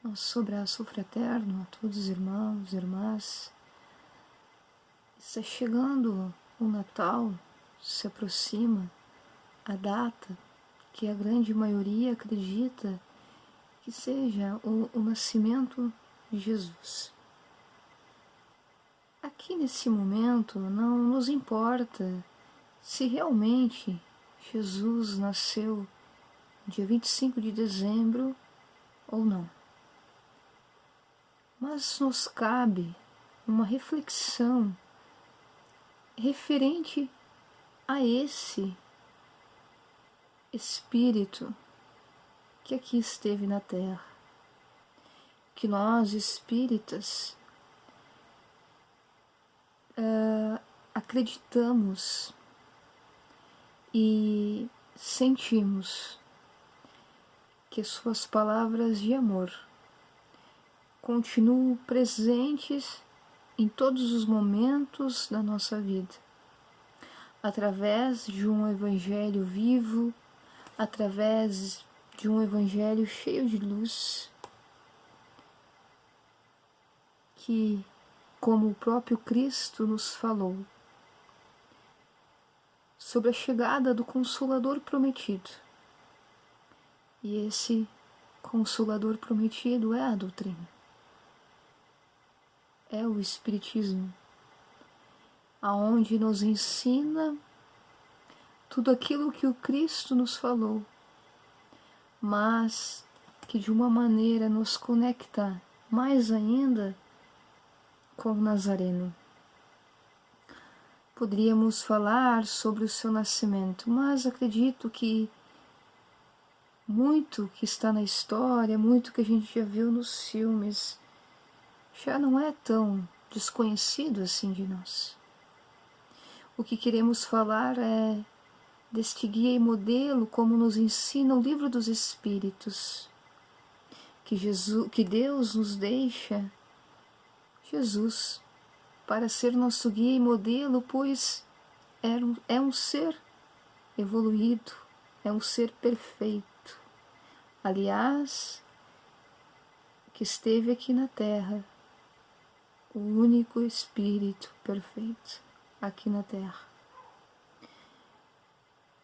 Nosso abraço fraterno a todos os irmãos e irmãs. Está chegando o Natal, se aproxima a data que a grande maioria acredita que seja o nascimento de Jesus. Aqui nesse momento não nos importa se realmente Jesus nasceu dia 25 de dezembro ou não. Mas nos cabe uma reflexão referente a esse Espírito que aqui esteve na Terra, que nós espíritas acreditamos e sentimos que suas palavras de amor continuam presentes em todos os momentos da nossa vida, através de um evangelho vivo, através de um evangelho cheio de luz, que, como o próprio Cristo nos falou, sobre a chegada do Consolador prometido. E esse Consolador prometido é a doutrina. É o Espiritismo, aonde nos ensina tudo aquilo que o Cristo nos falou, mas que de uma maneira nos conecta mais ainda com o Nazareno. Poderíamos falar sobre o seu nascimento, mas acredito que muito que está na história, muito que a gente já viu nos filmes, já não é tão desconhecido assim de nós. O que queremos falar é deste guia e modelo, como nos ensina o Livro dos Espíritos, que Deus nos deixa Jesus para ser nosso guia e modelo, pois é um ser evoluído, é um ser perfeito. Aliás, que esteve aqui na Terra, o único Espírito perfeito aqui na Terra.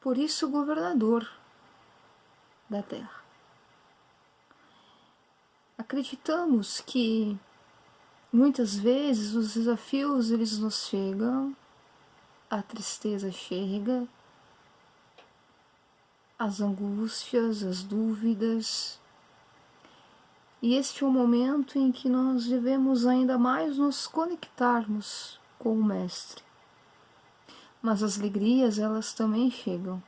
Por isso, governador da Terra. Acreditamos que muitas vezes os desafios eles nos chegam, a tristeza chega, as angústias, as dúvidas, e este é o momento em que nós devemos ainda mais nos conectarmos com o Mestre. Mas as alegrias, elas também chegam.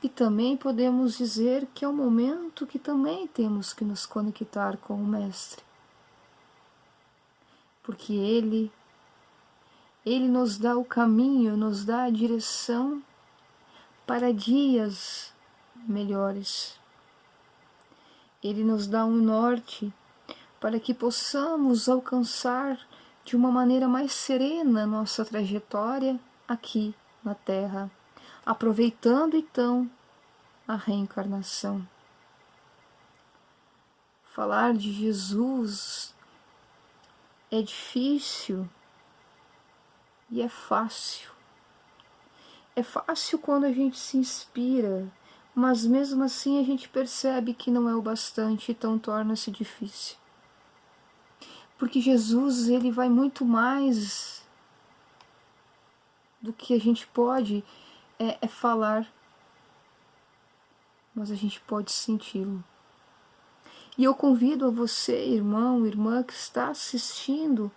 E também podemos dizer que é um momento que também temos que nos conectar com o Mestre. Porque Ele nos dá o caminho, nos dá a direção para dias melhores. Ele nos dá um norte para que possamos alcançar de uma maneira mais serena nossa trajetória aqui na Terra, aproveitando então a reencarnação. Falar de Jesus é difícil e é fácil. É fácil quando a gente se inspira, mas mesmo assim a gente percebe que não é o bastante, então torna-se difícil. Porque Jesus, ele vai muito mais do que a gente pode falar, mas a gente pode senti-lo. E eu convido a você, irmão, irmã, que está assistindo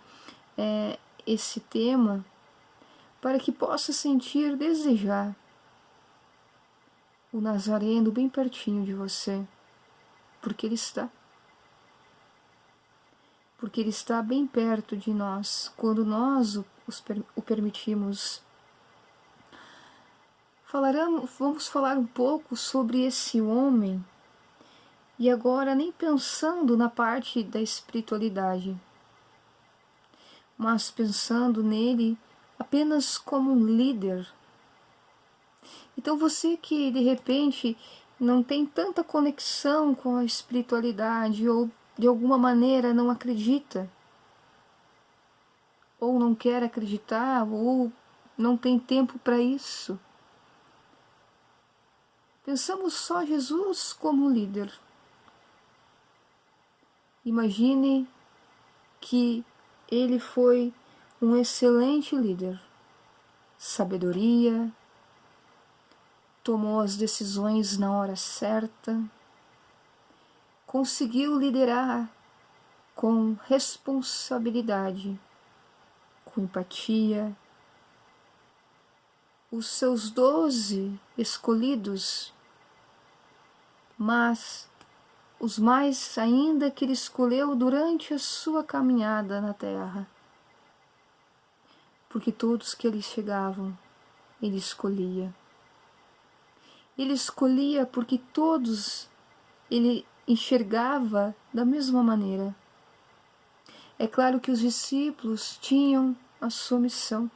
esse tema, para que possa sentir, desejar o Nazareno bem pertinho de você, porque Ele está. Porque Ele está bem perto de nós, quando nós o permitimos. Vamos falar um pouco sobre esse homem, e agora nem pensando na parte da espiritualidade, mas pensando nele apenas como um líder. Então você que de repente não tem tanta conexão com a espiritualidade, ou de alguma maneira não acredita, ou não quer acreditar, ou não tem tempo para isso. Pensamos só Jesus como líder. Imagine que ele foi um excelente líder. Sabedoria, tomou as decisões na hora certa, conseguiu liderar com responsabilidade, com empatia. Os seus 12 escolhidos, mas os mais ainda que ele escolheu durante a sua caminhada na terra. Porque todos que eles chegavam, ele escolhia. Ele escolhia porque todos ele enxergava da mesma maneira. É claro que os discípulos tinham a sua missão,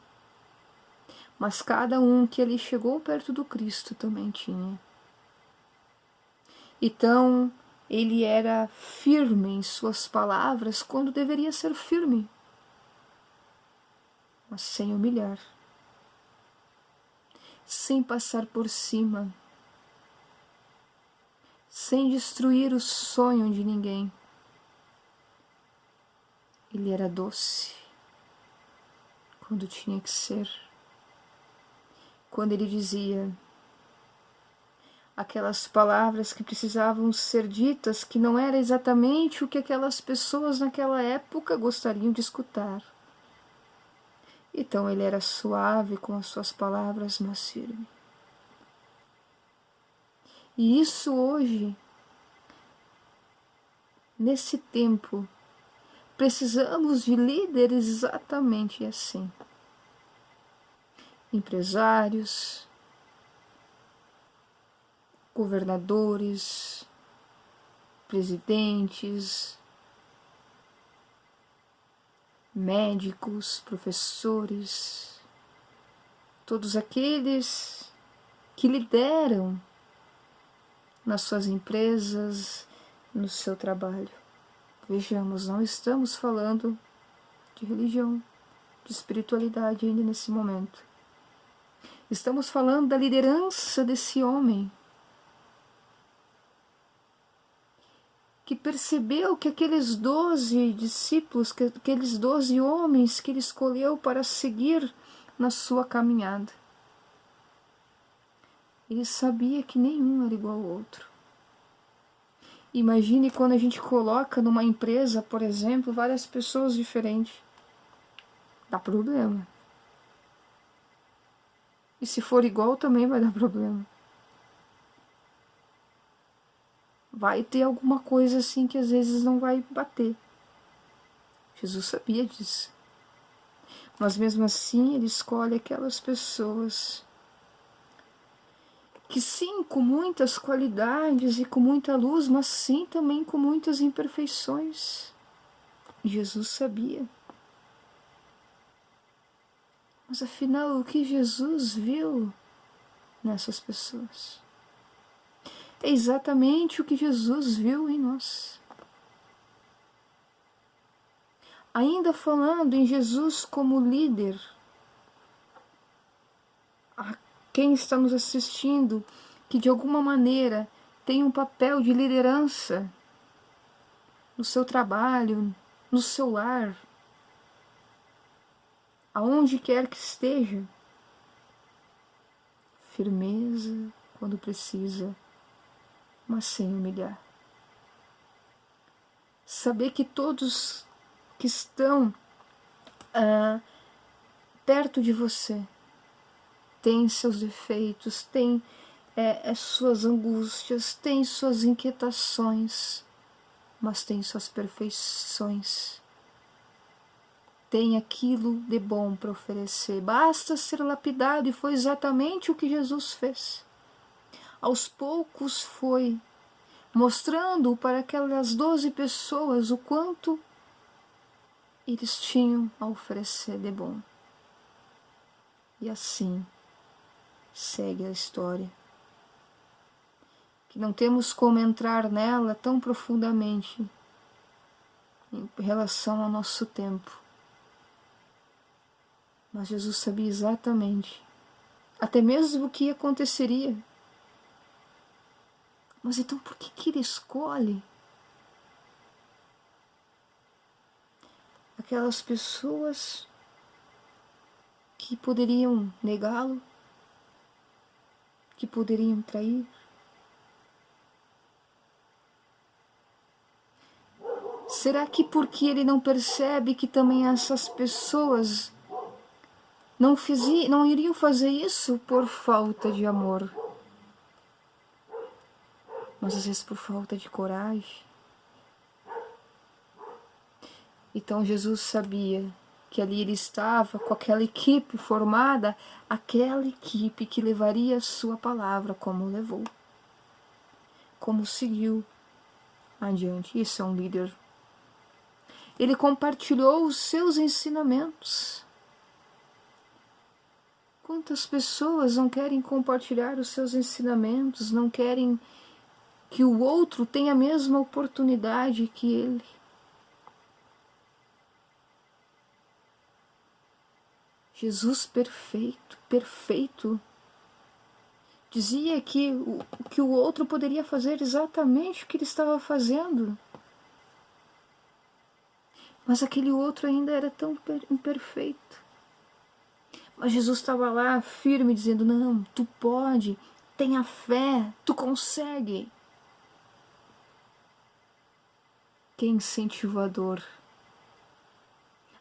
mas cada um que ele chegou perto do Cristo também tinha. Então, ele era firme em suas palavras quando deveria ser firme, mas sem humilhar, sem passar por cima, sem destruir o sonho de ninguém. Ele era doce quando tinha que ser. Quando ele dizia aquelas palavras que precisavam ser ditas, que não era exatamente o que aquelas pessoas naquela época gostariam de escutar. Então ele era suave com as suas palavras, mas firme. E isso hoje, nesse tempo, precisamos de líderes exatamente assim. Empresários, governadores, presidentes, médicos, professores, todos aqueles que lideram nas suas empresas, no seu trabalho. Vejamos, não estamos falando de religião, de espiritualidade ainda nesse momento. Estamos falando da liderança desse homem que percebeu que aqueles 12 discípulos, que aqueles 12 homens que ele escolheu para seguir na sua caminhada, ele sabia que nenhum era igual ao outro. Imagine quando a gente coloca numa empresa, por exemplo, várias pessoas diferentes. Dá problema. E se for igual, também vai dar problema. Vai ter alguma coisa assim que às vezes não vai bater. Jesus sabia disso. Mas mesmo assim, ele escolhe aquelas pessoas que sim, com muitas qualidades e com muita luz, mas sim também com muitas imperfeições. Jesus sabia. Mas afinal, o que Jesus viu nessas pessoas? É exatamente o que Jesus viu em nós. Ainda falando em Jesus como líder, a quem está nos assistindo que de alguma maneira tem um papel de liderança no seu trabalho, no seu lar, aonde quer que esteja, firmeza quando precisa, mas sem humilhar. Saber que todos que estão perto de você têm seus defeitos, têm suas angústias, têm suas inquietações, mas têm suas perfeições. Tem aquilo de bom para oferecer. Basta ser lapidado, e foi exatamente o que Jesus fez. Aos poucos foi mostrando para aquelas 12 pessoas o quanto eles tinham a oferecer de bom. E assim segue a história, que não temos como entrar nela tão profundamente, em relação ao nosso tempo. Mas Jesus sabia exatamente, até mesmo o que aconteceria. Mas então por que ele escolhe aquelas pessoas que poderiam negá-lo, que poderiam trair? Será que porque ele não percebe que também essas pessoas não iriam fazer isso por falta de amor, mas às vezes por falta de coragem? Então Jesus sabia que ali ele estava com aquela equipe formada, aquela equipe que levaria a sua palavra como levou, como seguiu adiante. Isso é um líder. Ele compartilhou os seus ensinamentos. Quantas pessoas não querem compartilhar os seus ensinamentos, não querem que o outro tenha a mesma oportunidade que ele? Jesus perfeito, perfeito, dizia que o outro poderia fazer exatamente o que ele estava fazendo. Mas aquele outro ainda era tão imperfeito. Mas Jesus estava lá firme, dizendo, não, tu pode, tenha fé, tu consegue. Que incentivador.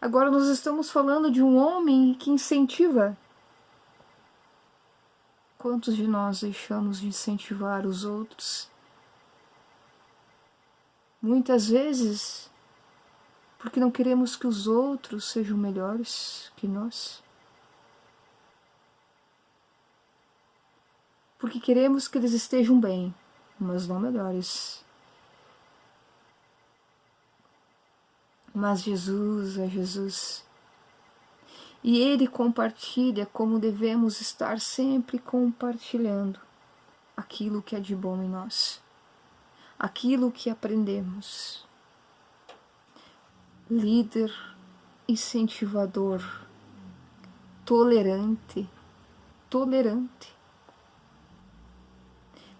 Agora nós estamos falando de um homem que incentiva. Quantos de nós deixamos de incentivar os outros? Muitas vezes porque não queremos que os outros sejam melhores que nós. Porque queremos que eles estejam bem, mas não melhores. Mas Jesus é Jesus. E Ele compartilha como devemos estar sempre compartilhando aquilo que é de bom em nós, aquilo que aprendemos. Líder, incentivador, tolerante,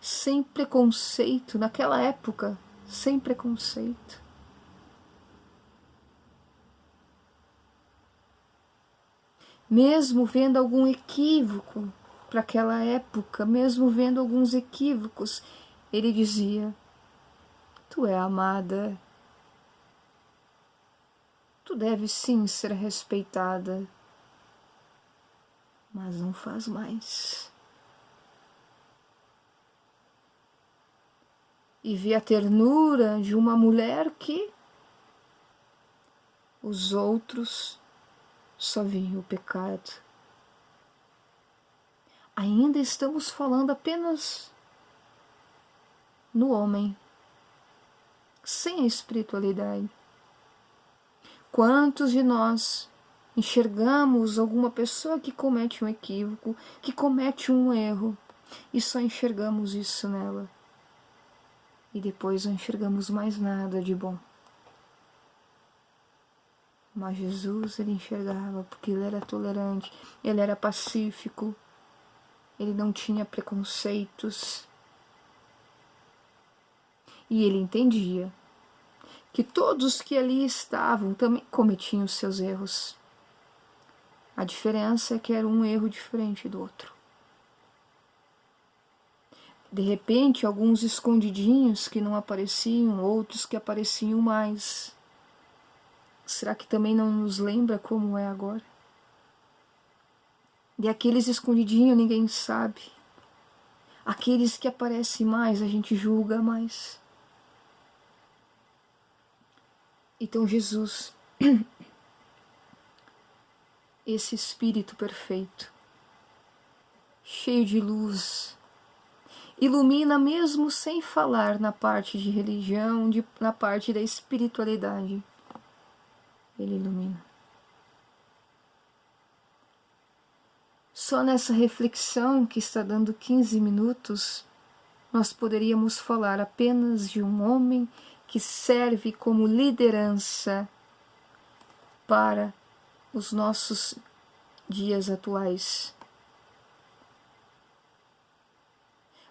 sem preconceito, naquela época, sem preconceito. Mesmo vendo algum equívoco para aquela época, mesmo vendo alguns equívocos, ele dizia, tu é amada, tu deves sim ser respeitada, mas não faz mais. E vi a ternura de uma mulher que os outros só viam o pecado. Ainda estamos falando apenas no homem, sem a espiritualidade. Quantos de nós enxergamos alguma pessoa que comete um equívoco, que comete um erro, e só enxergamos isso nela? E depois não enxergamos mais nada de bom. Mas Jesus, ele enxergava, porque ele era tolerante, ele era pacífico, ele não tinha preconceitos. E ele entendia que todos que ali estavam também cometiam os seus erros. A diferença é que era um erro diferente do outro. De repente, alguns escondidinhos que não apareciam, outros que apareciam mais. Será que também não nos lembra como é agora? E aqueles escondidinhos ninguém sabe. Aqueles que aparecem mais, a gente julga mais. Então Jesus, esse Espírito perfeito, cheio de luz, ilumina mesmo sem falar na parte de religião, na parte da espiritualidade. Ele ilumina. Só nessa reflexão que está dando 15 minutos, nós poderíamos falar apenas de um homem que serve como liderança para os nossos dias atuais.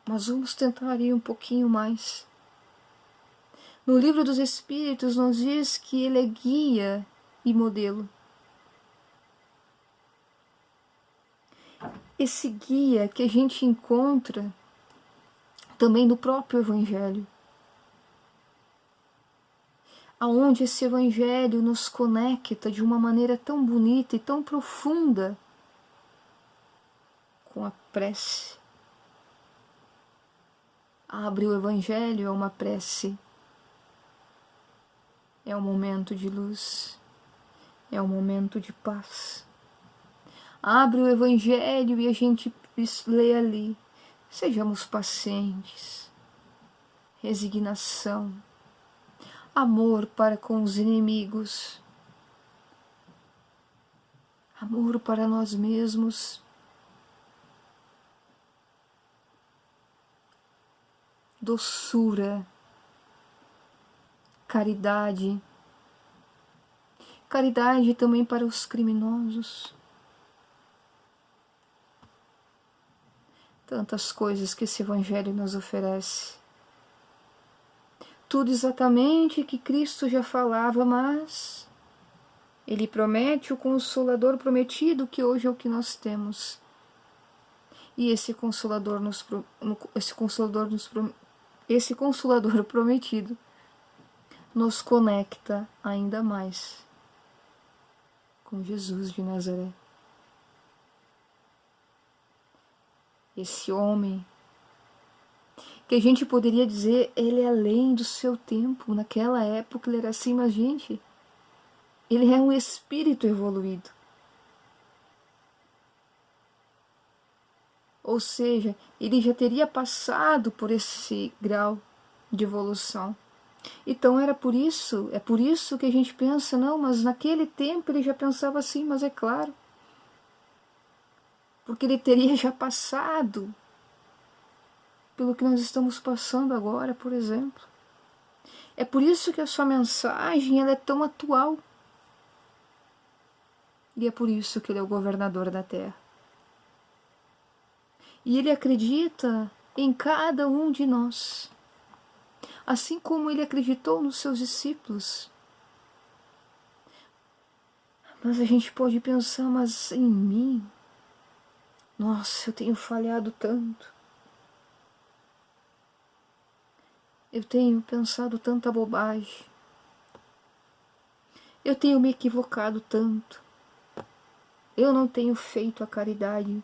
Mas vamos tentar ir um pouquinho mais. No livro dos Espíritos nos diz que ele é guia e modelo. Esse guia que a gente encontra também no próprio Evangelho, aonde esse Evangelho nos conecta de uma maneira tão bonita e tão profunda com a prece. Abre o Evangelho, é uma prece, é um momento de luz, é um momento de paz. Abre o Evangelho e a gente lê ali: sejamos pacientes, resignação, amor para com os inimigos, amor para nós mesmos, doçura, caridade, caridade também para os criminosos. Tantas coisas que esse Evangelho nos oferece. Tudo exatamente que Cristo já falava, mas Ele promete o Consolador prometido, que hoje é o que nós temos. E esse Consolador prometido nos conecta ainda mais com Jesus de Nazaré. Esse homem, que a gente poderia dizer, ele é além do seu tempo. Naquela época ele era assim, mas gente, ele é um espírito evoluído. Ou seja, ele já teria passado por esse grau de evolução. Então é por isso que a gente pensa, não, mas naquele tempo ele já pensava assim, mas é claro, porque ele teria já passado pelo que nós estamos passando agora, por exemplo. É por isso que a sua mensagem ela é tão atual. E é por isso que ele é o governador da Terra. E ele acredita em cada um de nós, assim como ele acreditou nos seus discípulos. Mas a gente pode pensar, mas em mim? Nossa, eu tenho falhado tanto. Eu tenho pensado tanta bobagem. Eu tenho me equivocado tanto. Eu não tenho feito a caridade.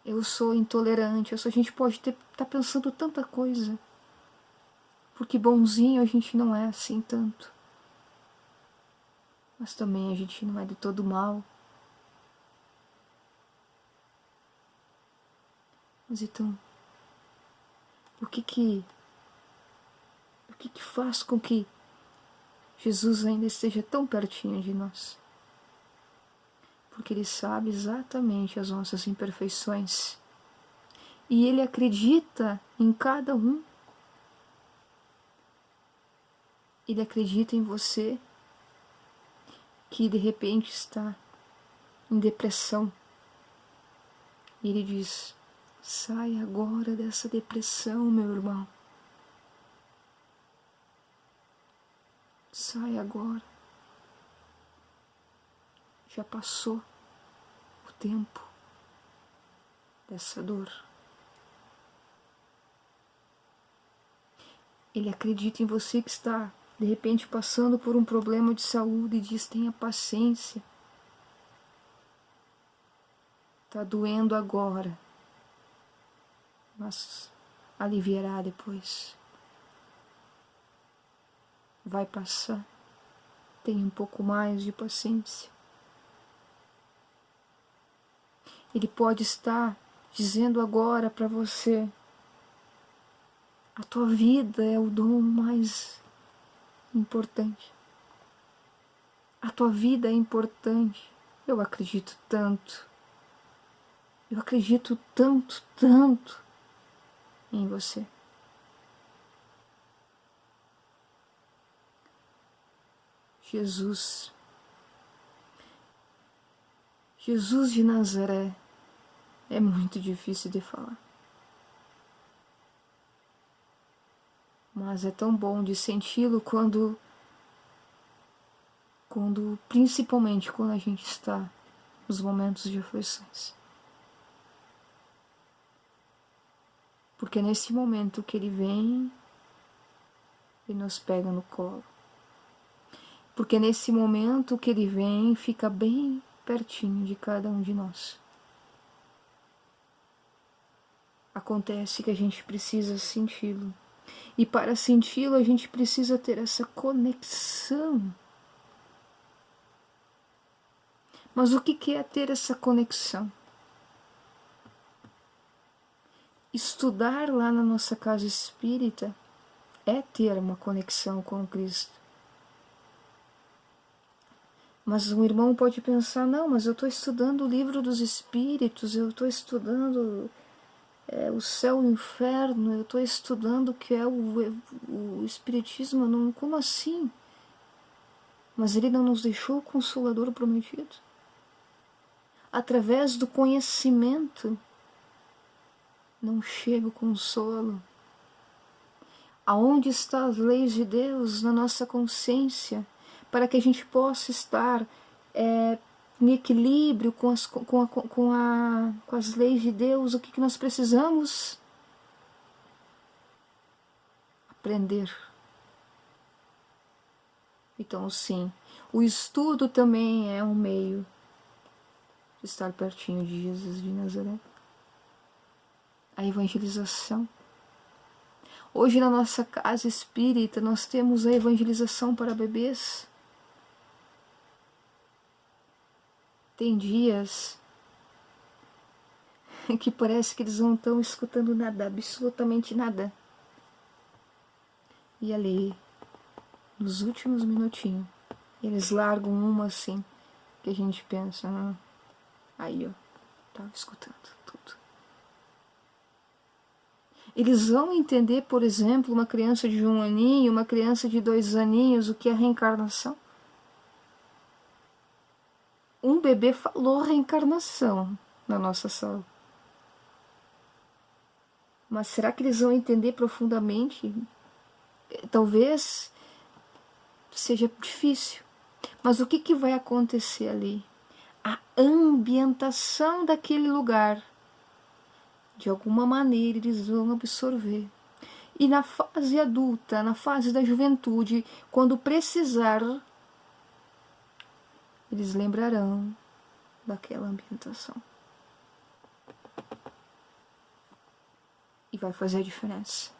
Eu sou intolerante. A gente pode estar pensando tanta coisa. Porque bonzinho a gente não é assim tanto. Mas também a gente não é de todo mal. Mas então, o que faz com que Jesus ainda esteja tão pertinho de nós? Porque Ele sabe exatamente as nossas imperfeições. E Ele acredita em cada um. Ele acredita em você que de repente está em depressão. E Ele diz: sai agora dessa depressão, meu irmão. Sai agora. Já passou o tempo dessa dor. Ele acredita em você que está, de repente, passando por um problema de saúde e diz: tenha paciência. Está doendo agora, mas aliviará depois. Vai passar. Tenha um pouco mais de paciência. Ele pode estar dizendo agora para você: a tua vida é o dom mais importante. A tua vida é importante. Eu acredito tanto. Eu acredito tanto, tanto em você. Jesus. Jesus de Nazaré. É muito difícil de falar. Mas é tão bom de senti-lo principalmente quando a gente está nos momentos de aflições. Porque é nesse momento que ele vem e nos pega no colo. Porque é nesse momento que ele vem e fica bem pertinho de cada um de nós. Acontece que a gente precisa senti-lo. E para senti-lo a gente precisa ter essa conexão. Mas o que é ter essa conexão? Estudar lá na nossa casa espírita é ter uma conexão com Cristo. Mas um irmão pode pensar, não, mas eu estou estudando o livro dos Espíritos, eu estou estudando o céu e o inferno, eu estou estudando o que é o Espiritismo, não, como assim? Mas ele não nos deixou o Consolador prometido? Através do conhecimento não chega o consolo. Aonde estão as leis de Deus na nossa consciência, para que a gente possa estar em equilíbrio com as leis de Deus? O que nós precisamos? Aprender. Então, sim, o estudo também é um meio de estar pertinho de Jesus de Nazaré. A evangelização. Hoje na nossa casa espírita nós temos a evangelização para bebês. Tem dias que parece que eles não estão escutando nada, absolutamente nada. E ali, nos últimos minutinhos, eles largam uma assim, que a gente pensa, aí ó, estava escutando tudo. Eles vão entender, por exemplo, uma criança de 1 aninho, uma criança de 2 aninhos, o que é reencarnação? Um bebê falou reencarnação na nossa sala. Mas será que eles vão entender profundamente? Talvez seja difícil. Mas o que vai acontecer ali? A ambientação daquele lugar. De alguma maneira eles vão absorver. E na fase adulta, na fase da juventude, quando precisar, eles lembrarão daquela ambientação. E vai fazer a diferença.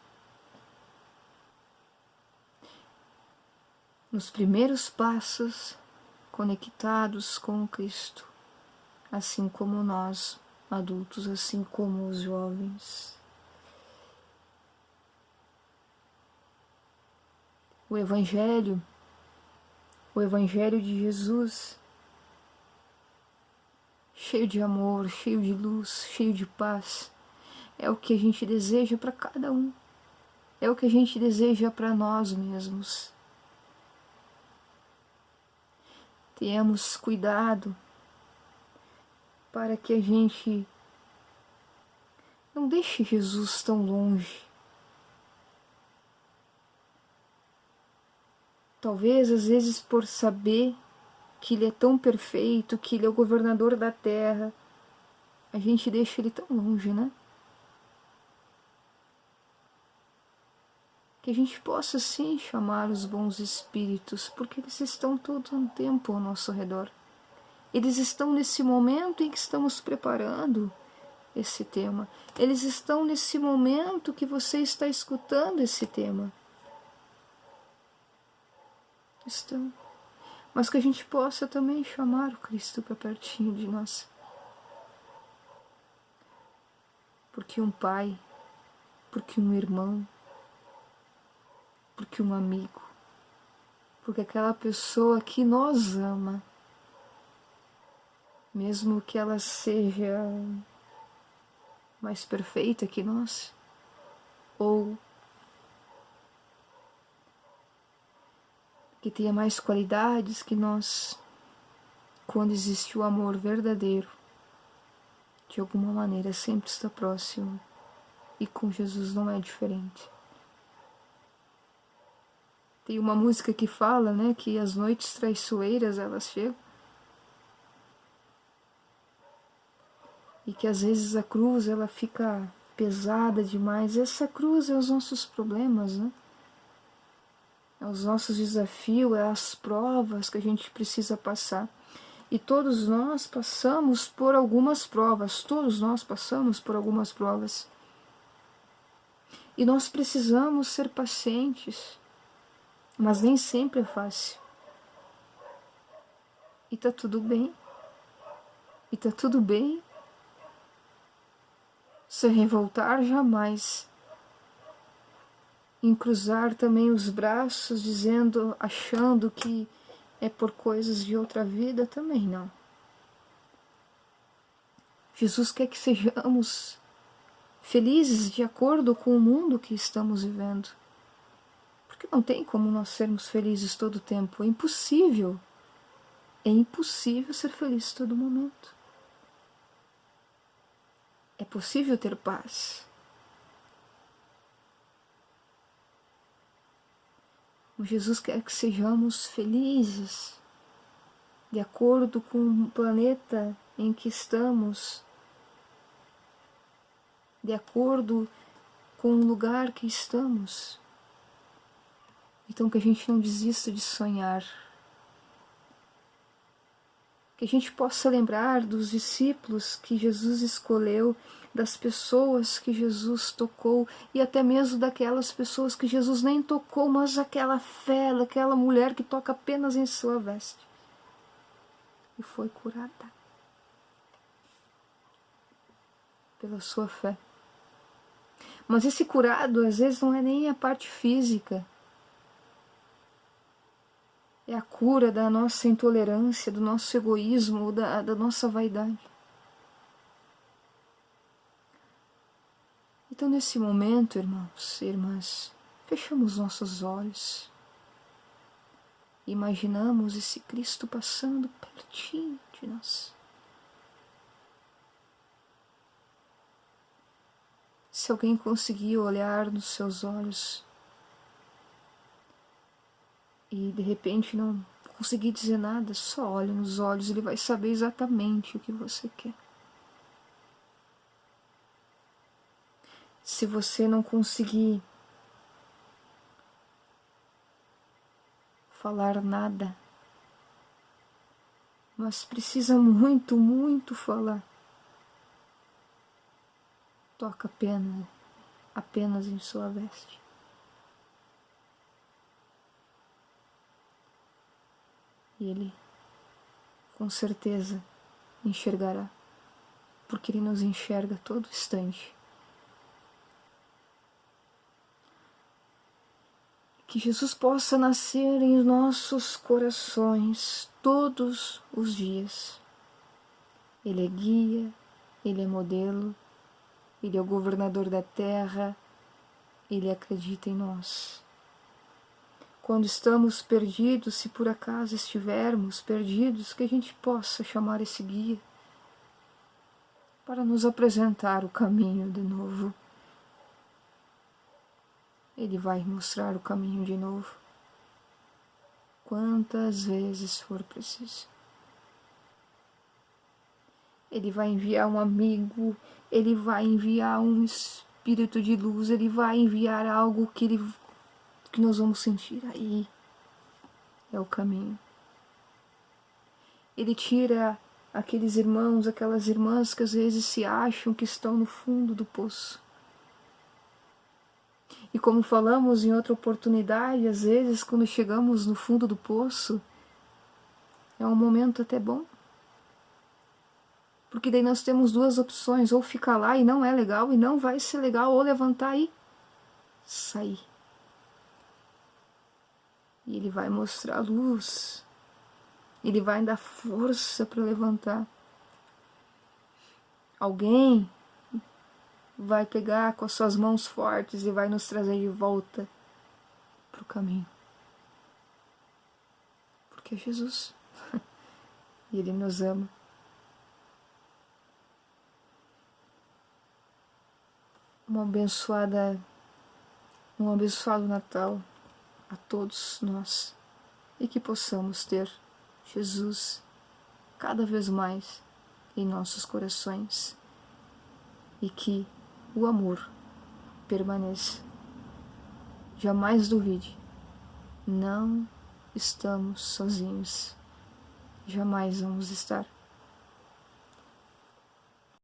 Nos primeiros passos, conectados com Cristo, assim como nós, adultos, assim como os jovens. O Evangelho de Jesus, cheio de amor, cheio de luz, cheio de paz, é o que a gente deseja para cada um. É o que a gente deseja para nós mesmos. Tenhamos cuidado para que a gente não deixe Jesus tão longe. Talvez, às vezes, por saber que Ele é tão perfeito, que Ele é o governador da terra, a gente deixa Ele tão longe, né? Que a gente possa sim chamar os bons espíritos, porque eles estão todo o tempo ao nosso redor. Eles estão nesse momento em que estamos preparando esse tema. Eles estão nesse momento que você está escutando esse tema. Estão. Mas que a gente possa também chamar o Cristo para pertinho de nós. Porque um pai, porque um irmão, porque um amigo, porque aquela pessoa que nos ama, mesmo que ela seja mais perfeita que nós, ou que tenha mais qualidades que nós, quando existe o amor verdadeiro, de alguma maneira sempre está próximo, e com Jesus não é diferente. Tem uma música que fala, né, que as noites traiçoeiras elas chegam, e que às vezes a cruz ela fica pesada demais. Essa cruz é os nossos problemas, né? É os nossos desafios, é as provas que a gente precisa passar. E todos nós passamos por algumas provas, todos nós passamos por algumas provas. E nós precisamos ser pacientes, mas nem sempre é fácil. E tá tudo bem. E tá tudo bem se revoltar jamais. Em cruzar também os braços, dizendo, achando que é por coisas de outra vida, também não. Jesus quer que sejamos felizes de acordo com o mundo que estamos vivendo. Porque não tem como nós sermos felizes todo o tempo. É impossível. É impossível ser feliz todo momento. É possível ter paz. Jesus quer que sejamos felizes, de acordo com o planeta em que estamos, de acordo com o lugar que estamos. Então que a gente não desista de sonhar, que a gente possa lembrar dos discípulos que Jesus escolheu, das pessoas que Jesus tocou, e até mesmo daquelas pessoas que Jesus nem tocou, mas aquela fé, daquela mulher que toca apenas em sua veste e foi curada pela sua fé. Mas esse curado às vezes não é nem a parte física, é a cura da nossa intolerância, do nosso egoísmo, da nossa vaidade. Então, nesse momento, irmãos e irmãs, fechamos nossos olhos. Imaginamos esse Cristo passando pertinho de nós. Se alguém conseguir olhar nos seus olhos e de repente não conseguir dizer nada, só olhe nos olhos, ele vai saber exatamente o que você quer. Se você não conseguir falar nada, mas precisa muito, muito falar, toca apenas em sua veste. E ele, com certeza, enxergará, porque ele nos enxerga a todo instante. Que Jesus possa nascer em nossos corações todos os dias. Ele é guia, ele é modelo, ele é o governador da terra, ele acredita em nós. Quando estamos perdidos, se por acaso estivermos perdidos, que a gente possa chamar esse guia para nos apresentar o caminho de novo. Ele vai mostrar o caminho de novo, quantas vezes for preciso. Ele vai enviar um amigo, ele vai enviar um espírito de luz, ele vai enviar algo que nós vamos sentir. Aí é o caminho. Ele tira aqueles irmãos, aquelas irmãs que às vezes se acham que estão no fundo do poço. E como falamos em outra oportunidade, às vezes quando chegamos no fundo do poço, é um momento até bom. Porque daí nós temos duas opções, ou ficar lá e não é legal, e não vai ser legal, ou levantar e sair. E ele vai mostrar a luz, ele vai dar força para levantar. Alguém vai pegar com as suas mãos fortes e vai nos trazer de volta para o caminho. que é Jesus. E Ele nos ama. Um abençoado Natal a todos nós. E que possamos ter Jesus cada vez mais em nossos corações. E que o amor permaneça. Jamais duvide. Não estamos sozinhos. Jamais vamos estar.